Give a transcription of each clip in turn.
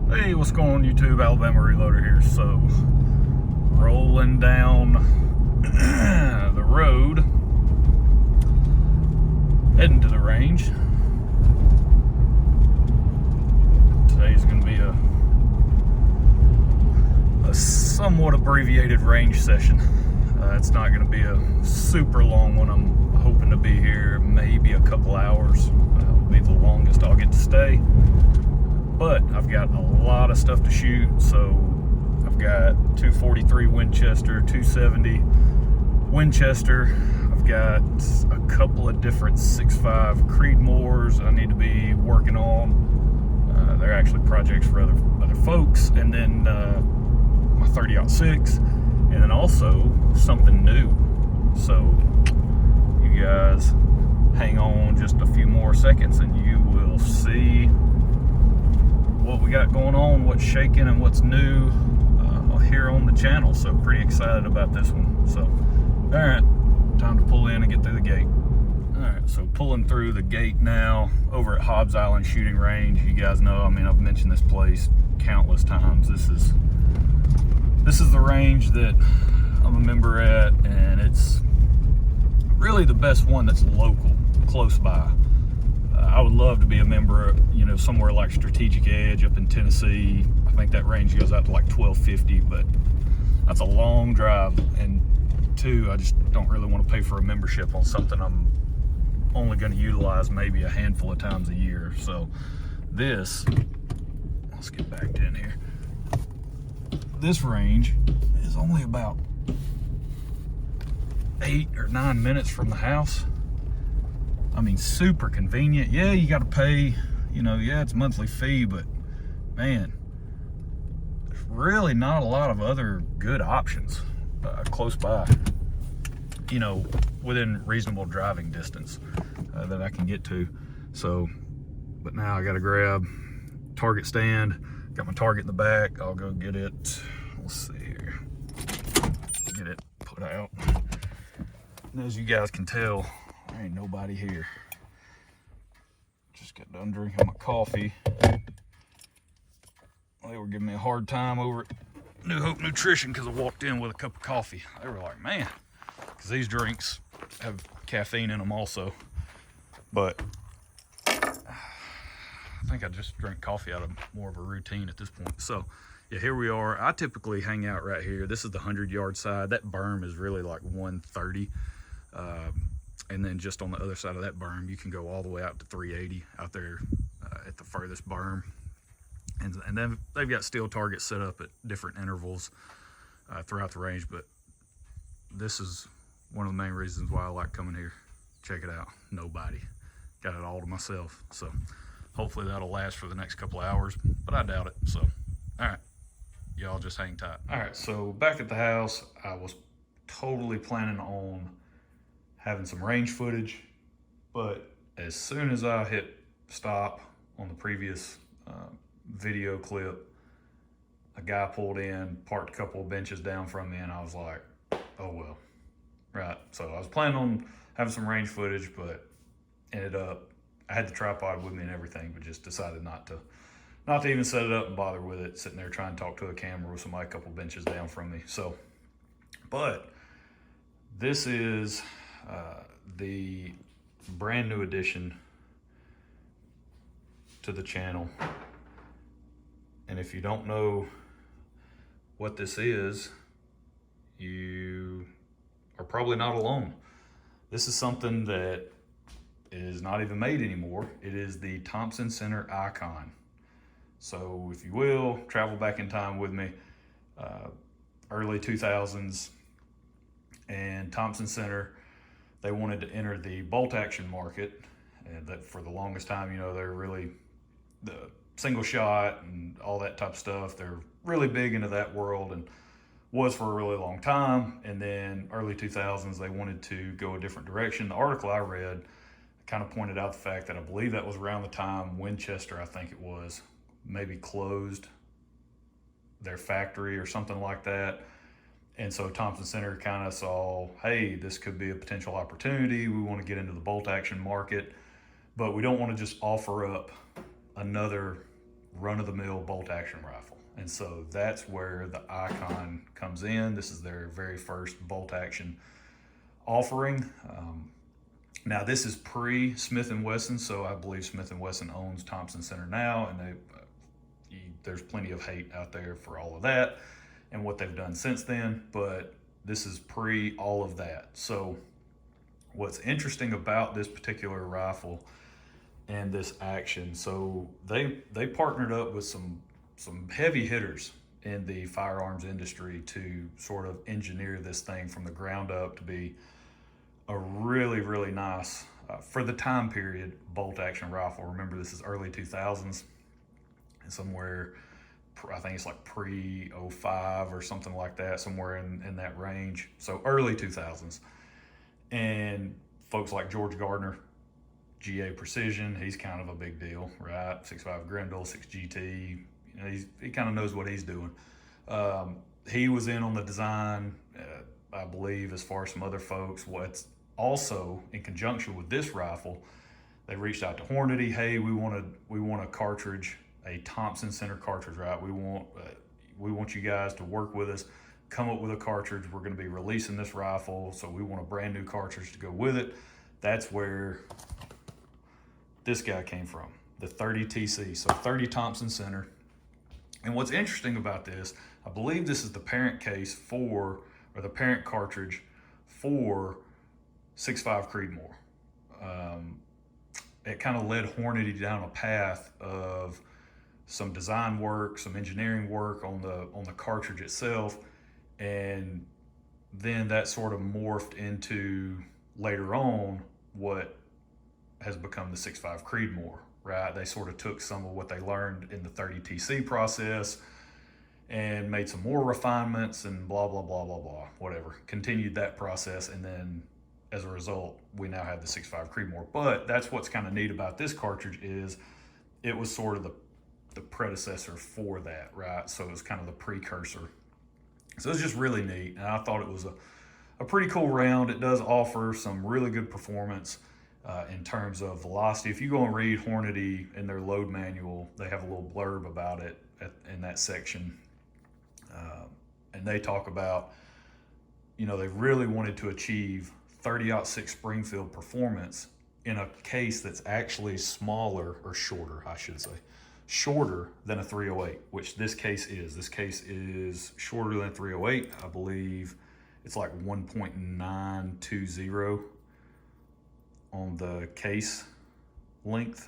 Hey, what's going on YouTube? Alabama Reloader here. So, rolling down the road, heading to the range. Today's going to be a somewhat abbreviated range session. It's not going to be a super long one. I'm hoping to be here maybe a couple hours. It'll be the longest I'll get to stay. But I've got a lot of stuff to shoot, so I've got 243 Winchester, 270 Winchester. I've got a couple of different 6.5 Creedmoors I need to be working on. They're actually projects for other folks, and then my 30-06, and then also something new. So you guys hang on just a few more seconds, and you will see what we got going on, what's shaking and what's new here on the channel. So pretty excited about this one. So all right, time to pull in and get through the gate. All right, so pulling through the gate now over at Hobbs Island Shooting Range. You guys know, I mean, I've mentioned this place countless times. This is the range that I'm a member at, and it's really the best one that's local, close by. I would love to be a member, somewhere like Strategic Edge up in Tennessee. I think that range goes out to like 1250, but that's a long drive. And two, I just don't really want to pay for a membership on something I'm only going to utilize maybe a handful of times a year. So let's get back in here. This range is only about 8 or 9 minutes from the house. I mean, super convenient. Yeah, you got to pay, it's monthly fee, but man, there's really not a lot of other good options close by, within reasonable driving distance that I can get to. So, but now I got to grab target stand. Got my target in the back. I'll go get it. Let's see here. Get it put out. And as you guys can tell, there ain't nobody here. Just got done drinking my coffee. They were giving me a hard time over at New Hope Nutrition because I walked in with a cup of coffee. They were like, man, because these drinks have caffeine in them also. But I think I just drink coffee out of more of a routine at this point. So yeah, here we are. I typically hang out right here. This is the 100-yard side. That berm is really like 130. And then just on the other side of that berm, you can go all the way out to 380 out there at the furthest berm. And then they've got steel targets set up at different intervals throughout the range. But this is one of the main reasons why I like coming here. Check it out. Nobody. Got it all to myself. So hopefully that'll last for the next couple of hours, but I doubt it. So, all right, y'all just hang tight. All right, so back at the house, I was totally planning on having some range footage, but as soon as I hit stop on the previous video clip, a guy pulled in, parked a couple of benches down from me, and I was like, oh well. Right, so I was planning on having some range footage, but ended up, I had the tripod with me and everything, but just decided not to even set it up and bother with it, sitting there trying to talk to a camera with somebody a couple benches down from me. So, but this is the brand new addition to the channel. And if you don't know what this is, you are probably not alone. This is something that is not even made anymore. It is the Thompson Center Icon. So if you will, travel back in time with me, early 2000s, and Thompson Center, they wanted to enter the bolt action market, and that for the longest time, they're really the single shot and all that type of stuff. They're really big into that world and was for a really long time. And then early 2000s, they wanted to go a different direction. The article I read kind of pointed out the fact that I believe that was around the time Winchester, I think it was, maybe closed their factory or something like that. And so Thompson Center kind of saw, hey, this could be a potential opportunity. We want to get into the bolt action market, but we don't want to just offer up another run-of-the-mill bolt-action rifle. And so that's where the Icon comes in. This is their very first bolt-action offering. Now this is pre-Smith & Wesson, so I believe Smith & Wesson owns Thompson Center now, and there's plenty of hate out there for all of that and what they've done since then, but this is pre all of that. So what's interesting about this particular rifle and this action, so they partnered up with some heavy hitters in the firearms industry to sort of engineer this thing from the ground up to be a really, really nice, for the time period, bolt action rifle. Remember, this is early 2000s, and somewhere, I think it's like pre-05 or something like that, somewhere in that range. So early 2000s. And folks like George Gardner, GA Precision, he's kind of a big deal, right? 6.5 Grendel, 6 GT, you know, he kind of knows what he's doing. He was in on the design, I believe, as far as some other folks. What's also in conjunction with this rifle, they reached out to Hornady. Hey, we want a cartridge, a Thompson Center cartridge, right? We want you guys to work with us, come up with a cartridge. We're going to be releasing this rifle, so we want a brand new cartridge to go with it. That's where this guy came from, the 30 TC, so 30 Thompson Center. And what's interesting about this, I believe this is the parent case for, or the parent cartridge for 6.5 Creedmoor. It kind of led Hornady down a path of some design work, some engineering work on the cartridge itself, and then that sort of morphed into later on what has become the 6.5 Creedmoor, right? They sort of took some of what they learned in the 30 TC process and made some more refinements and blah, blah, blah, blah, blah, whatever. Continued that process, and then as a result, we now have the 6.5 Creedmoor. But that's what's kind of neat about this cartridge is it was sort of the predecessor for that, right? So it was kind of the precursor. So it's just really neat, and I thought it was a pretty cool round. It does offer some really good performance in terms of velocity. If you go and read Hornady in their load manual, they have a little blurb about it in that section. And they talk about, you know, they really wanted to achieve 30-06 Springfield Performance in a case that's actually smaller, or shorter, I should say, shorter than a 308, which this case is. This case is shorter than a 308. I believe it's like 1.920 on the case length.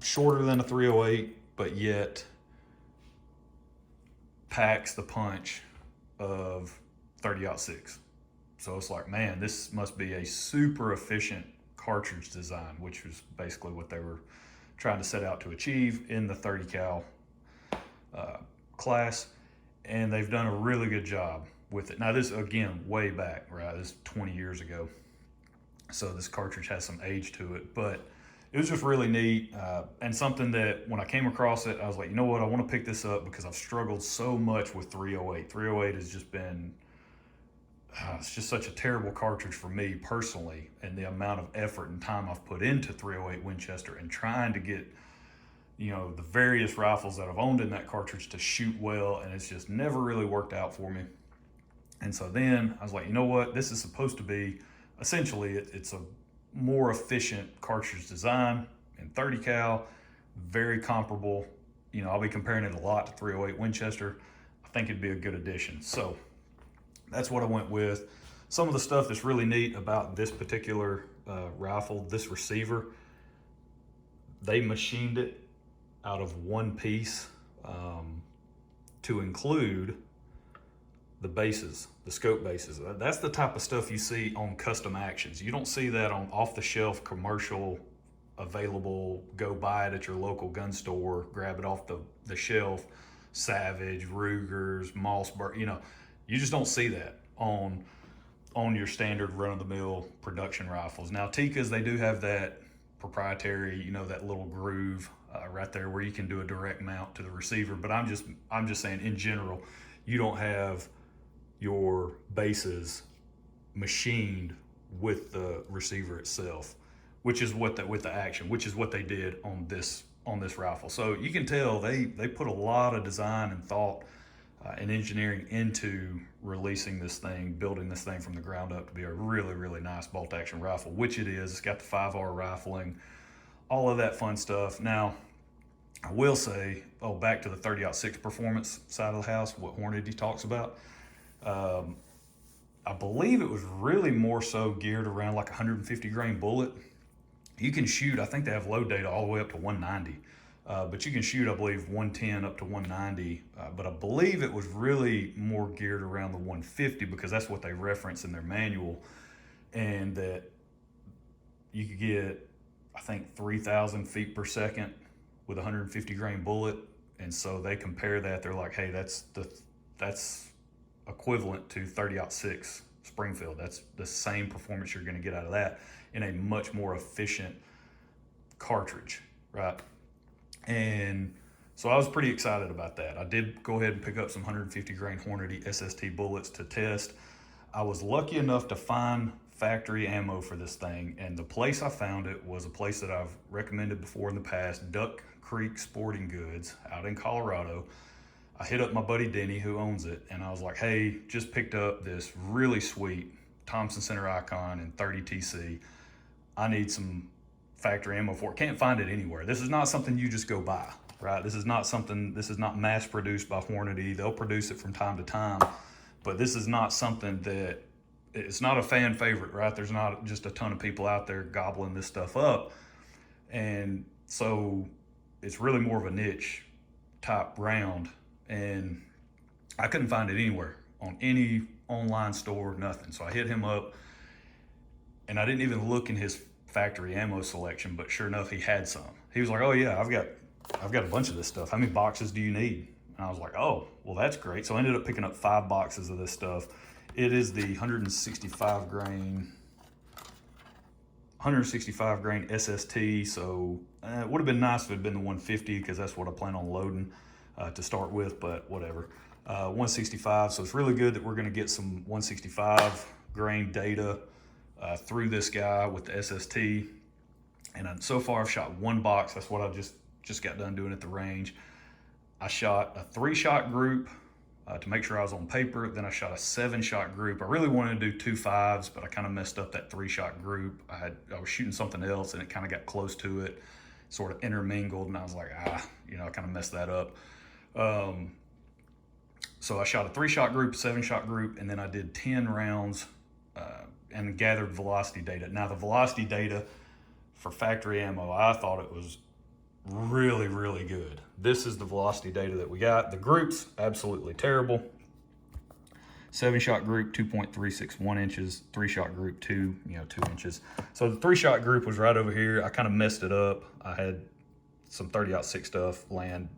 Shorter than a 308, but yet packs the punch of 30-06. So it's like, man, this must be a super efficient cartridge design, which was basically what they were trying to set out to achieve in the 30 cal class. And they've done a really good job with it. Now this, again, way back, right? This is 20 years ago. So this cartridge has some age to it, but it was just really neat, and something that when I came across it, I was like, you know what, I want to pick this up because I've struggled so much with 308. 308 has just been, it's just such a terrible cartridge for me personally, and the amount of effort and time I've put into 308 Winchester and trying to get, you know, the various rifles that I've owned in that cartridge to shoot well, and it's just never really worked out for me. And so then I was like, you know what, this is supposed to be, essentially, it's a more efficient cartridge design in 30 cal, very comparable. You know, I'll be comparing it a lot to 308 Winchester. I think it'd be a good addition. So that's what I went with. Some of the stuff that's really neat about this particular rifle, this receiver, they machined it out of one piece to include the bases, the scope bases. That's the type of stuff you see on custom actions. You don't see that on off-the-shelf commercial available, go buy it at your local gun store, grab it off the shelf, Savage, Ruger's, Mossberg, you know, you just don't see that on your standard run-of-the-mill production rifles. Now Tikkas, they do have that proprietary, you know, that little groove right there where you can do a direct mount to the receiver, but I'm just saying in general, you don't have your bases machined with the receiver itself, which is what with the action, which is what they did on this on this rifle. So you can tell they put a lot of design and thought and engineering into releasing this thing, building this thing from the ground up to be a really, really nice bolt action rifle, which it is. It's got the 5R rifling, all of that fun stuff. Now, I will say, back to the 30-06 performance side of the house, what Hornady talks about. I believe it was really more so geared around like a 150 grain bullet. You can shoot, I think they have load data all the way up to 190, but you can shoot, I believe, 110 up to 190. But I believe it was really more geared around the 150 because that's what they reference in their manual, and that you could get, I think, 3,000 feet per second with a 150 grain bullet. And so they compare that. They're like, hey, that's equivalent to 30-06 Springfield. That's the same performance you're going to get out of that in a much more efficient cartridge, right? And so I was pretty excited about that. I did go ahead and pick up some 150 grain Hornady SST bullets to test. I was lucky enough to find factory ammo for this thing, and the place I found it was a place that I've recommended before in the past, Duck Creek Sporting Goods out in Colorado. I hit up my buddy Denny, who owns it, and I was like, hey, just picked up this really sweet Thompson Center Icon in 30 TC. I need some factory ammo for it. Can't find it anywhere. This is not something you just go buy, right? This is not mass produced by Hornady. They'll produce it from time to time, but this is not something that, it's not a fan favorite, right? There's not just a ton of people out there gobbling this stuff up. And so it's really more of a niche type round. And I couldn't find it anywhere on any online store, nothing. So I hit him up, and I didn't even look in his factory ammo selection, but sure enough, he had some. He was like, oh yeah, I've got a bunch of this stuff. How many boxes do you need? And I was like, oh, well, that's great. So I ended up picking up 5 boxes of this stuff. It is the 165 grain SST. So it would have been nice if it had been the 150, because that's what I plan on loading to start with, but whatever. 165, so it's really good that we're gonna get some 165 grain data through this guy with the SST. And so far I've shot 1 box. That's what I just got done doing at the range. I shot a 3-shot group to make sure I was on paper. Then I shot a 7-shot group. I really wanted to do 2 5s, but I kind of messed up that 3-shot group. I was shooting something else, and it kind of got close to it, sort of intermingled, and I was like, I kind of messed that up. So I shot a 3-shot group, a 7-shot group, and then I did 10 rounds and gathered velocity data. Now the velocity data for factory ammo, I thought it was really, really good. This is the velocity data that we got. The groups, absolutely terrible. 7-shot group, 2.361 inches. 3-shot group, 2 inches. So the 3-shot group was right over here. I kind of messed it up. I had some 30-06 stuff land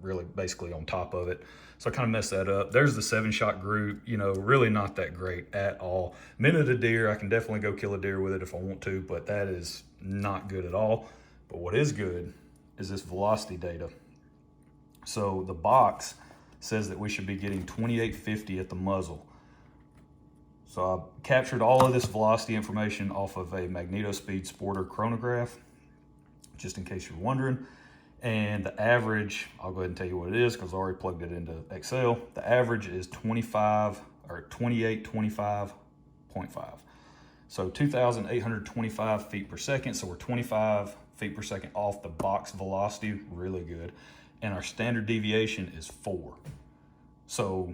really basically on top of it. So I kind of messed that up. There's the 7-shot group, really not that great at all. Minute a deer, I can definitely go kill a deer with it if I want to, but that is not good at all. But what is good is this velocity data. So the box says that we should be getting 2850 at the muzzle. So I captured all of this velocity information off of a MagnetoSpeed Sporter chronograph, just in case you're wondering. And the average, I'll go ahead and tell you what it is because I already plugged it into Excel. The average is 2825.5. So 2,825 feet per second. So we're 25 feet per second off the box velocity, really good. And our standard deviation is 4. So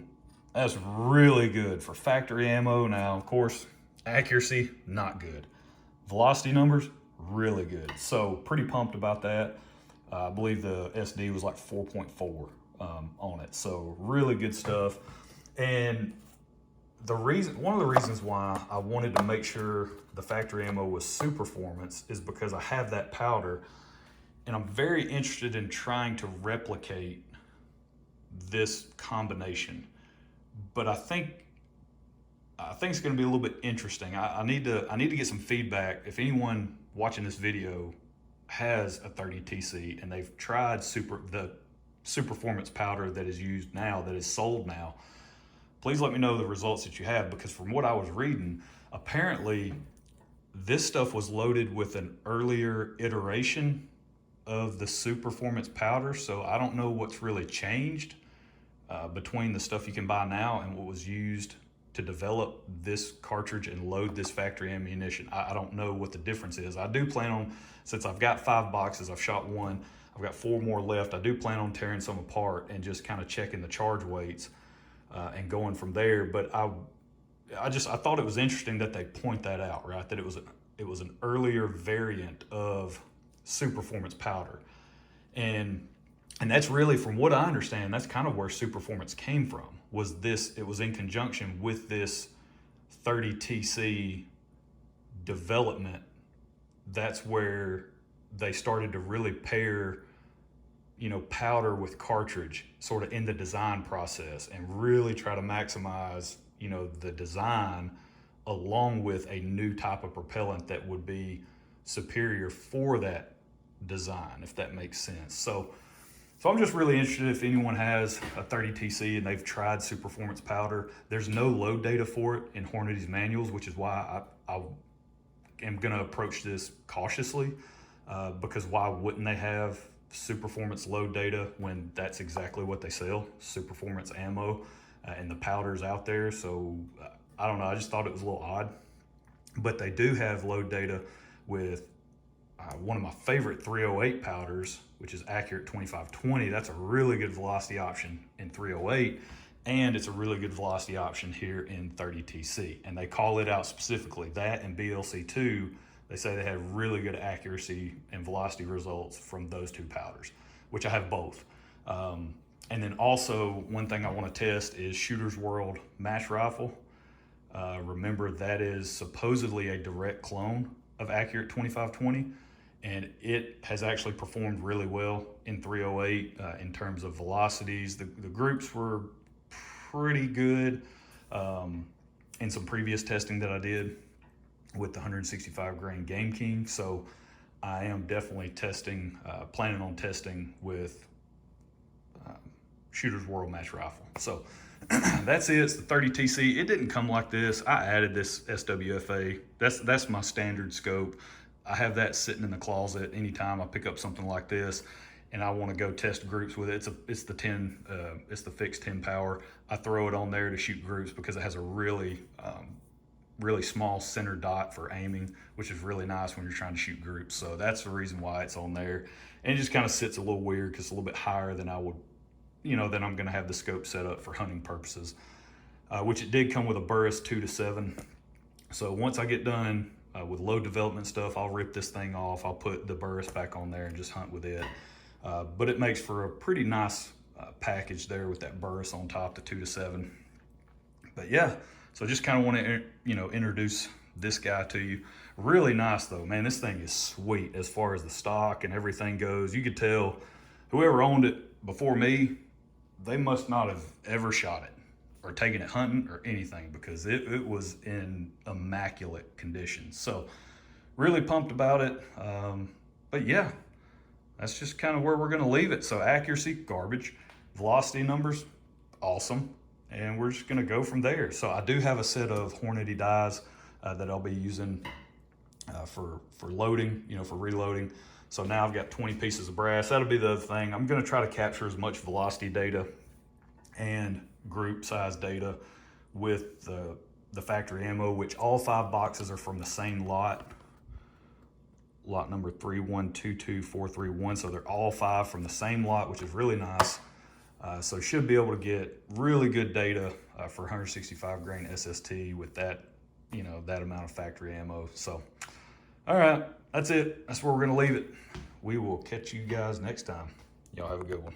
that's really good for factory ammo. Now, of course, accuracy, not good. Velocity numbers, really good. So pretty pumped about that. I believe the SD was like 4.4 on it. So really good stuff. And one of the reasons why I wanted to make sure the factory ammo was super performance is because I have that powder, and I'm very interested in trying to replicate this combination. But I think it's going to be a little bit interesting. I need to get some feedback. If anyone watching this video has a 30 TC and they've tried the super performance powder that is used now, that is sold now, please let me know the results that you have, because from what I was reading, apparently this stuff was loaded with an earlier iteration of the Super Performance powder, so I don't know what's really changed between the stuff you can buy now and what was used to develop this cartridge and load this factory ammunition. I don't know what the difference is. I do plan on, since I've got 5 boxes, I've shot 1, I've got 4 more left, I do plan on tearing some apart and just kind of checking the charge weights and going from there. But I thought it was interesting that they point that out, right? That it was an earlier variant of Super Performance powder. And that's really, from what I understand, that's kind of where Super Performance came from, was this, it was in conjunction with this 30TC development. That's where they started to really pair, you know, powder with cartridge sort of in the design process and really try to maximize, you know, the design along with a new type of propellant that would be superior for that design, if that makes sense. So I'm just really interested if anyone has a 30TC and they've tried Super Performance powder. There's no load data for it in Hornady's manuals, which is why I am gonna approach this cautiously, because why wouldn't they have Super Performance load data when that's exactly what they sell, Super Performance ammo, and the powder's out there. So I don't know, I just thought it was a little odd. But they do have load data with one of my favorite 308 powders, which is Accurate 2520. That's a really good velocity option in 308, and it's a really good velocity option here in 30TC. And they call it out specifically, that and BLC2, they say they had really good accuracy and velocity results from those 2 powders, which I have both. And then also, one thing I want to test is Shooter's World match rifle. Remember, that is supposedly a direct clone of Accurate 2520, and it has actually performed really well in 308 in terms of velocities. The groups were pretty good in some previous testing that I did with the 165 grain Game King. So I am definitely testing, planning on testing with Shooter's World match rifle. So that's it. It's the 30TC. It didn't come like this. I added this SWFA. That's my standard scope. I have that sitting in the closet anytime I pick up something like this and I want to go test groups with it. It's the fixed 10 power. I throw it on there to shoot groups because it has a really small center dot for aiming, which is really nice when you're trying to shoot groups. So that's the reason why it's on there. And it just kind of sits a little weird because it's a little bit higher than I would, you know, then I'm going to have the scope set up for hunting purposes, which it did come with a Burris 2-7. So once I get done with load development stuff, I'll rip this thing off. I'll put the Burris back on there and just hunt with it. But it makes for a pretty nice package there with that Burris on top, the 2-7. But yeah, so just kind of want to, you know, introduce this guy to you. Really nice though, man. This thing is sweet as far as the stock and everything goes. You could tell whoever owned it before me, they must not have ever shot it or taken it hunting or anything, because it was in immaculate condition. So really pumped about it. But yeah, that's just kind of where we're gonna leave it. So accuracy, garbage. Velocity numbers, awesome. And we're just gonna go from there. So I do have a set of Hornady dies that I'll be using for loading, you know, for reloading. So now I've got 20 pieces of brass. That'll be the other thing. I'm gonna try to capture as much velocity data and group size data with the factory ammo, which all 5 boxes are from the same lot number 3122431. So they're all 5 from the same lot, which is really nice. So should be able to get really good data for 165 grain SST with that, you know, that amount of factory ammo. So, all right, that's it. That's where we're gonna leave it. We will catch you guys next time. Y'all have a good one.